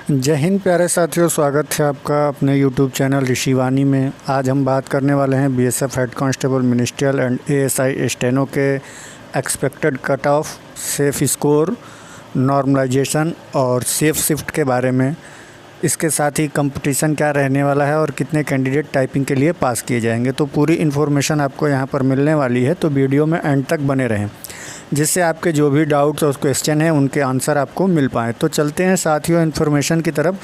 जय हिंद प्यारे साथियों, स्वागत है आपका अपने YouTube चैनल ऋषिवाणी में। आज हम बात करने वाले हैं BSF head constable ministerial and ASI steno के expected cut off, safe score, normalisation और सेफ शिफ्ट के बारे में। इसके साथ ही कंपटीशन क्या रहने वाला है और कितने कैंडिडेट टाइपिंग के लिए पास किए जाएंगे, तो पूरी इन्फॉर्मेशन आपको यहाँ पर मिलने वाली है। तो वीडियो में एंड तक बने रहें, जिससे आपके जो भी डाउट्स और क्वेश्चन हैं उनके आंसर आपको मिल पाएँ। तो चलते हैं साथियों इन्फॉर्मेशन की तरफ।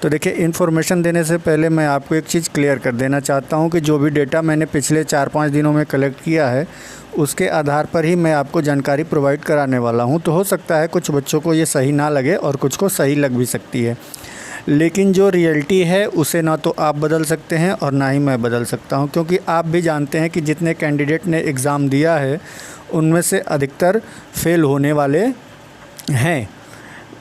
तो देखिए, इन्फॉर्मेशन देने से पहले मैं आपको एक चीज़ क्लियर कर देना चाहता हूं कि जो भी डेटा मैंने पिछले 4-5 दिनों में कलेक्ट किया है उसके आधार पर ही मैं आपको जानकारी प्रोवाइड कराने वाला हूं। तो हो सकता है कुछ बच्चों को ये सही ना लगे और कुछ को सही लग भी सकती है, लेकिन जो रियलिटी है उसे ना तो आप बदल सकते हैं और ना ही मैं बदल सकता हूं, क्योंकि आप भी जानते हैं कि जितने कैंडिडेट ने एग्ज़ाम दिया है उनमें से अधिकतर फेल होने वाले हैं।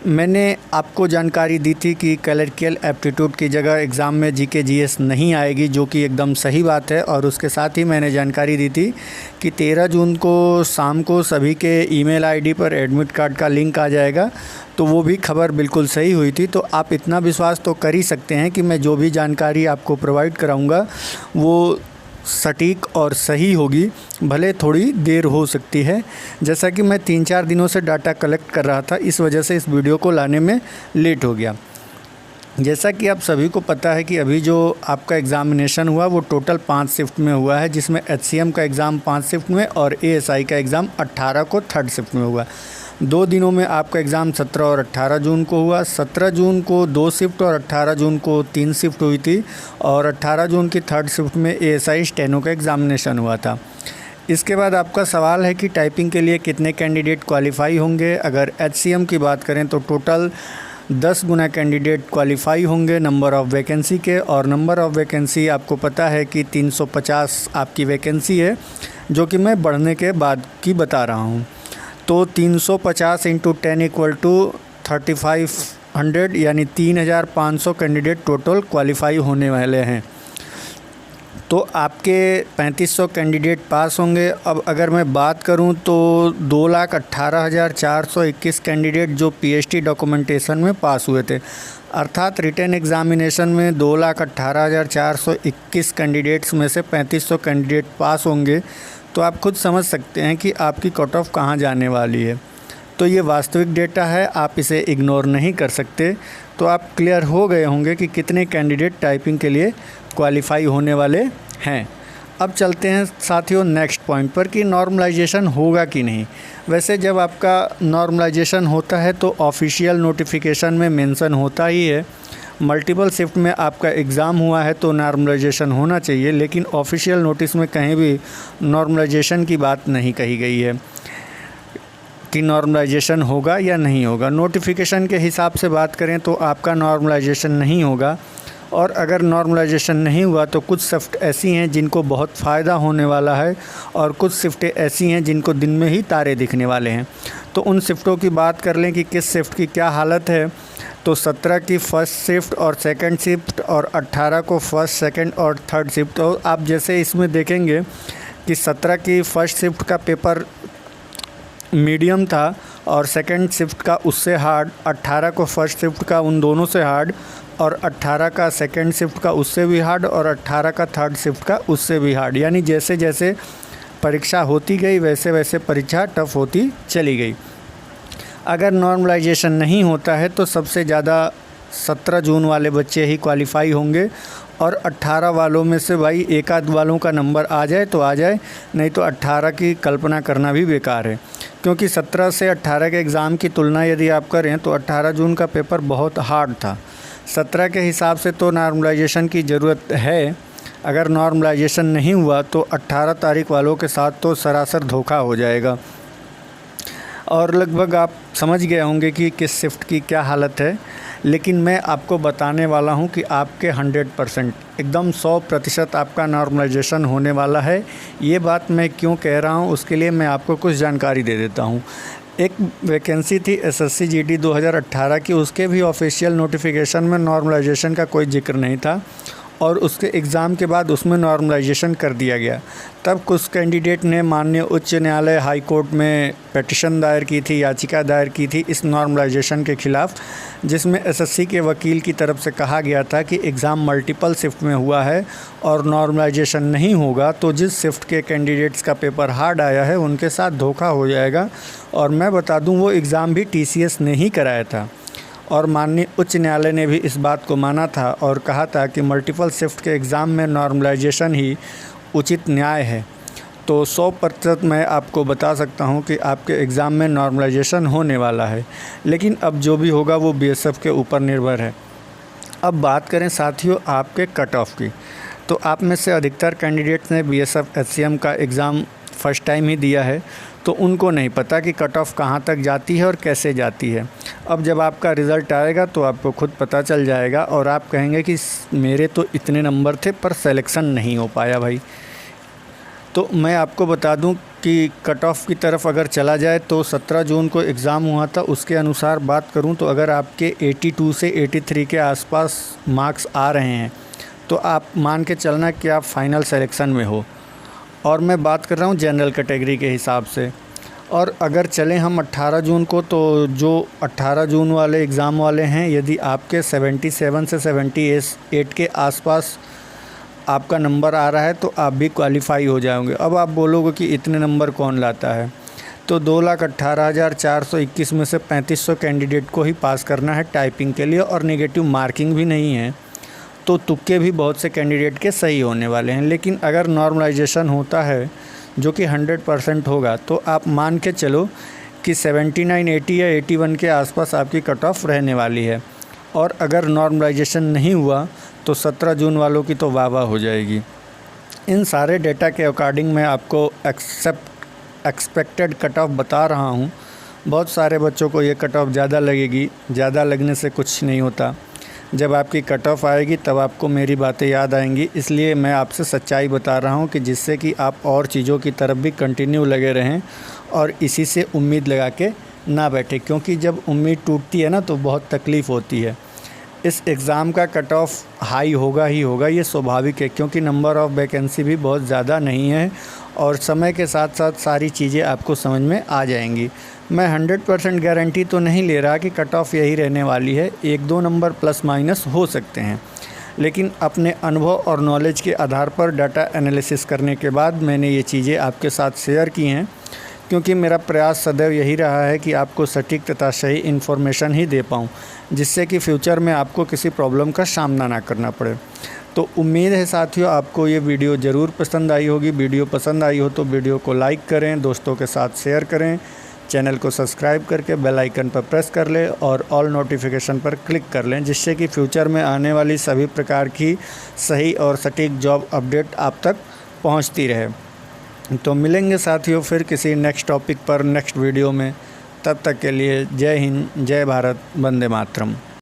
मैंने आपको जानकारी दी थी कि क्लरिकल एप्टीट्यूड की जगह एग्ज़ाम में जीके जीएस नहीं आएगी, जो कि एकदम सही बात है। और उसके साथ ही मैंने जानकारी दी थी कि 13 जून को शाम को सभी के ईमेल आईडी पर एडमिट कार्ड का लिंक आ जाएगा। तो वो भी खबर बिल्कुल सही हुई थी। तो आप इतना विश्वास तो कर ही सकते हैं कि मैं जो भी जानकारी आपको प्रोवाइड कराऊंगा वो सटीक और सही होगी, भले थोड़ी देर हो सकती है। जैसा कि मैं 3-4 दिनों से डाटा कलेक्ट कर रहा था, इस वजह से इस वीडियो को लाने में लेट हो गया। जैसा कि आप सभी को पता है कि अभी जो आपका एग्ज़ामिनेशन हुआ वो टोटल 5 शिफ्ट में हुआ है, जिसमें एचसीएम का एग्ज़ाम 5 शिफ्ट में और एएसआई का एग्ज़ाम 18 को 3rd शिफ्ट में हुआ। 2 दिनों में आपका एग्ज़ाम 17 और 18 जून को हुआ। 17 जून को 2 शिफ्ट और 18 जून को 3 शिफ्ट हुई थी, और 18 जून की 3rd शिफ्ट में एएसआई स्टेनो का एग्ज़ामिनेशन हुआ था। इसके बाद आपका सवाल है कि टाइपिंग के लिए कितने कैंडिडेट क्वालिफाई होंगे। अगर एचसीएम की बात करें तो टोटल 10 गुना कैंडिडेट क्वालिफाई होंगे नंबर ऑफ़ वैकेंसी के, और नंबर ऑफ़ वैकेंसी आपको पता है कि 350 आपकी वैकेंसी है, जो कि मैं बढ़ने के बाद की बता रहा हूँ। तो 350 × 10 = 3500, यानी 3500 कैंडिडेट टोटल क्वालिफाई होने वाले हैं। तो आपके 3500 कैंडिडेट पास होंगे। अब अगर मैं बात करूं तो 2,18,421 कैंडिडेट जो पीएचडी डॉक्यूमेंटेशन में पास हुए थे, अर्थात रिटन एग्ज़ामिनेशन में 2,18,421 कैंडिडेट्स में से 3500 कैंडिडेट पास होंगे। तो आप खुद समझ सकते हैं कि आपकी कट ऑफ कहाँ जाने वाली है। तो ये वास्तविक डेटा है, आप इसे इग्नोर नहीं कर सकते। तो आप क्लियर हो गए होंगे कि कितने कैंडिडेट टाइपिंग के लिए क्वालिफाई होने वाले हैं। अब चलते हैं साथियों नेक्स्ट पॉइंट पर कि नॉर्मलाइजेशन होगा कि नहीं। वैसे जब आपका नॉर्मलाइजेशन होता है तो ऑफिशियल नोटिफिकेशन में मेंशन होता ही है। मल्टीपल शिफ्ट में आपका एग्ज़ाम हुआ है तो नॉर्मलाइजेशन होना चाहिए, लेकिन ऑफिशियल नोटिस में कहीं भी नॉर्मलाइजेशन की बात नहीं कही गई है कि नॉर्मलाइजेशन होगा या नहीं होगा। नोटिफिकेशन के हिसाब से बात करें तो आपका नॉर्मलाइजेशन नहीं होगा, और अगर नॉर्मलाइजेशन नहीं हुआ तो कुछ शिफ्ट ऐसी हैं जिनको बहुत फ़ायदा होने वाला है, और कुछ शिफ्टें ऐसी हैं जिनको दिन में ही तारे दिखने वाले हैं। तो उन शिफ्टों की बात कर लें कि किस शिफ्ट की क्या हालत है। तो 17 की फर्स्ट शिफ्ट और सेकंड शिफ्ट, और 18 को फर्स्ट, सेकंड और थर्ड शिफ्ट। तो आप जैसे इसमें देखेंगे कि 17 की फर्स्ट शिफ्ट का पेपर मीडियम था और सेकंड शिफ्ट का उससे हार्ड, 18 को फर्स्ट शिफ्ट का उन दोनों से हार्ड, और 18 का सेकंड शिफ्ट का उससे भी हार्ड, और 18 का थर्ड शिफ्ट का उससे भी हार्ड। यानी जैसे जैसे परीक्षा होती गई वैसे वैसे परीक्षा टफ होती चली गई। अगर नॉर्मलाइजेशन नहीं होता है तो सबसे ज़्यादा 17 जून वाले बच्चे ही क्वालिफाई होंगे, और 18 वालों में से भाई एक आध वालों का नंबर आ जाए तो आ जाए, नहीं तो 18 की कल्पना करना भी बेकार है। क्योंकि 17 से 18 के एग्ज़ाम की तुलना यदि आप करें तो 18 जून का पेपर बहुत हार्ड था। 17 के हिसाब से तो नॉर्मलाइजेशन की ज़रूरत है। अगर नॉर्मलाइजेशन नहीं हुआ तो 18 तारीख वालों के साथ तो सरासर धोखा हो जाएगा। और लगभग आप समझ गए होंगे कि किस शिफ्ट की क्या हालत है, लेकिन मैं आपको बताने वाला हूं कि आपके 100% एकदम 100% आपका नॉर्मलाइजेशन होने वाला है। ये बात मैं क्यों कह रहा हूं, उसके लिए मैं आपको कुछ जानकारी दे देता हूं। एक वैकेंसी थी एसएससी जीडी 2018 की, उसके भी ऑफिशियल नोटिफिकेशन में नॉर्मलाइजेशन का कोई जिक्र नहीं था, और उसके एग्ज़ाम के बाद उसमें नॉर्मलाइजेशन कर दिया गया। तब कुछ कैंडिडेट ने माननीय उच्च न्यायालय हाई कोर्ट में पिटीशन दायर की थी, याचिका दायर की थी इस नॉर्मलाइजेशन के ख़िलाफ़, जिसमें एसएससी के वकील की तरफ से कहा गया था कि एग्ज़ाम मल्टीपल शिफ्ट में हुआ है और नॉर्मलाइजेशन नहीं होगा तो जिस शिफ्ट के कैंडिडेट्स का पेपर हार्ड आया है उनके साथ धोखा हो जाएगा। और मैं बता दूं वो एग्ज़ाम भी टीसीएस ने ही कराया था और माननीय उच्च न्यायालय ने भी इस बात को माना था और कहा था कि मल्टीपल शिफ्ट के एग्ज़ाम में नॉर्मलाइजेशन ही उचित न्याय है। तो 100% मैं आपको बता सकता हूं कि आपके एग्ज़ाम में नॉर्मलाइजेशन होने वाला है, लेकिन अब जो भी होगा वो बीएसएफ के ऊपर निर्भर है। अब बात करें साथियों आपके कट ऑफ की, तो आप में से अधिकतर कैंडिडेट्स ने बीएसएफ एचसीएम का एग्ज़ाम फ़र्स्ट टाइम ही दिया है, तो उनको नहीं पता कि कट ऑफ कहाँ तक जाती है और कैसे जाती है। अब जब आपका रिज़ल्ट आएगा तो आपको खुद पता चल जाएगा और आप कहेंगे कि मेरे तो इतने नंबर थे पर सिलेक्शन नहीं हो पाया भाई। तो मैं आपको बता दूं कि कट ऑफ की तरफ अगर चला जाए तो 17 जून को एग्ज़ाम हुआ था, उसके अनुसार बात करूं तो अगर आपके 82 से 83 के आसपास मार्क्स आ रहे हैं तो आप मान के चलना कि आप फाइनल सिलेक्शन में हो। और मैं बात कर रहा हूँ जनरल कैटेगरी के हिसाब से। और अगर चलें हम 18 जून को, तो जो 18 जून वाले एग्ज़ाम वाले हैं, यदि आपके 77 से 78 के आसपास आपका नंबर आ रहा है तो आप भी क्वालिफाई हो जाओगे। अब आप बोलोगे कि इतने नंबर कौन लाता है, तो 2,18,421 में से 3500 कैंडिडेट को ही पास करना है टाइपिंग के लिए और नेगेटिव मार्किंग भी नहीं है, तो तुक्के भी बहुत से कैंडिडेट के सही होने वाले हैं। लेकिन अगर नॉर्मलाइजेशन होता है जो कि 100% होगा तो आप मान के चलो कि 79, 80 या 81 के आसपास आपकी कट ऑफ रहने वाली है। और अगर नॉर्मलाइजेशन नहीं हुआ तो 17 जून वालों की तो वाह वाह हो जाएगी। इन सारे डेटा के अकॉर्डिंग मैं आपको एक्सपेक्टेड कट ऑफ बता रहा हूँ। बहुत सारे बच्चों को ये कट ऑफ ज़्यादा लगेगी, ज़्यादा लगने से कुछ नहीं होता। जब आपकी कट ऑफ आएगी तब आपको मेरी बातें याद आएंगी, इसलिए मैं आपसे सच्चाई बता रहा हूं कि जिससे कि आप और चीज़ों की तरफ भी कंटिन्यू लगे रहें और इसी से उम्मीद लगा के ना बैठे, क्योंकि जब उम्मीद टूटती है ना तो बहुत तकलीफ़ होती है। इस एग्ज़ाम का कट ऑफ हाई होगा ही होगा, ये स्वाभाविक है, क्योंकि नंबर ऑफ़ वैकेंसी भी बहुत ज़्यादा नहीं है और समय के साथ साथ सारी चीज़ें आपको समझ में आ जाएंगी। मैं 100% गारंटी तो नहीं ले रहा कि कट ऑफ यही रहने वाली है, 1-2 नंबर प्लस माइनस हो सकते हैं, लेकिन अपने अनुभव और नॉलेज के आधार पर डाटा एनालिसिस करने के बाद मैंने ये चीज़ें आपके साथ शेयर की हैं, क्योंकि मेरा प्रयास सदैव यही रहा है कि आपको सटीक तथा सही इन्फॉर्मेशन ही दे पाऊँ, जिससे कि फ्यूचर में आपको किसी प्रॉब्लम का सामना ना करना पड़े। तो उम्मीद है साथियों आपको ये वीडियो ज़रूर पसंद आई होगी। वीडियो पसंद आई हो तो वीडियो को लाइक करें, दोस्तों के साथ शेयर करें, चैनल को सब्सक्राइब करके बेल आइकन पर प्रेस कर लें और ऑल नोटिफिकेशन पर क्लिक कर लें, जिससे कि फ्यूचर में आने वाली सभी प्रकार की सही और सटीक जॉब अपडेट आप तक पहुंचती रहे। तो मिलेंगे साथियों फिर किसी नेक्स्ट टॉपिक पर नेक्स्ट वीडियो में। तब तक के लिए जय हिंद, जय भारत, वंदे मातरम।